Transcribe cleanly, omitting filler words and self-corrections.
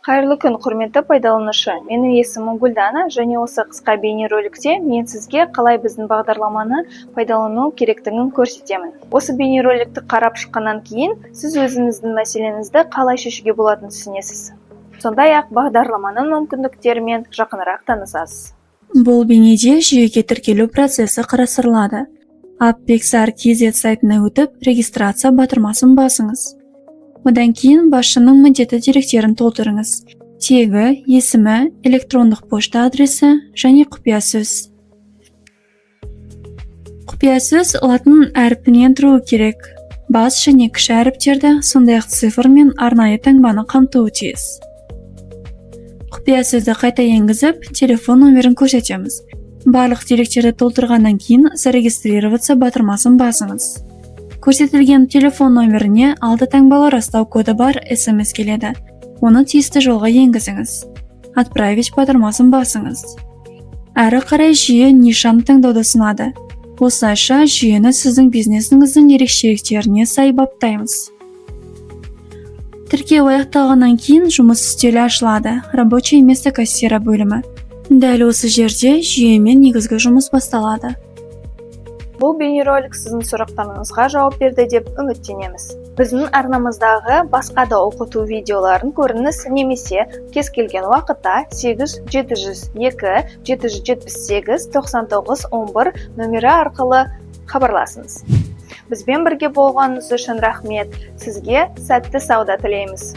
Қайырлы күн, құрметті пайдаланушы. Менің есімім Гүлдана, және осы қысқа бейнероликте мен сізге қалай біздің бағдарламаны пайдалану керектігін көрсетемін. Осы бейнероликті қарап шыққаннан кейін, сіз өзіңіздің мәселеңізді қалай шешуге болатынын түсінесіз. Сондай-ақ бағдарламаның мүмкіндіктерімен жақынырақ танысасыз. Бұл бейнеде жүйеге тіркелу процесі қарастырылады. Appexar.kz сайтына өтіп, регистрация батырмасын басыңыз. Одан кейін басшының міндетті деректерін толтырыңыз. Тегі, есімі, электрондық пошта адресі және құпия сөз. Құпия сөз латын әрпінен тұруы керек. Бас және кіші әріптерді, сондай-ақ цифр мен арнайы таңбаны қамтуы тиіс. Құпия сөзді қайта енгізіп, телефон номерін көрсетеміз. Барлық деректерді толтырғаннан кейін зарегистрироваться батырмасын басыңыз. Көрсетілген телефон номеріне алды таңбалы растау коды бар SMS келеді. Оны тиісті жолға енгізіңіз. Отправить батырмасын басыңыз. Әрі қарай жүйе нишаны таңдауды ұсынады. Осылайша жүйені сіздің бизнесіңіздің ерекшеліктеріне сай баптаймыз. Тіркеу аяқталғаннан кейін жұмыс үстелі ашылады. Рабочее место кассира бөлімі. Дәл осы жерде жүйемен негізгі жұмыс басталады. Бұл бейнеролик сіздің сұрақтарыңызға жауап берді деп үміттенеміз. Біздің арнамыздағы басқа да оқыту видеоларын көріңіз, немесе кез келген уақытта 8772-778-9911 нөмірі арқылы хабарласыңыз. Бізбен бірге болғаныңыз үшін рахмет. Сізге сәтті сауда тілейміз.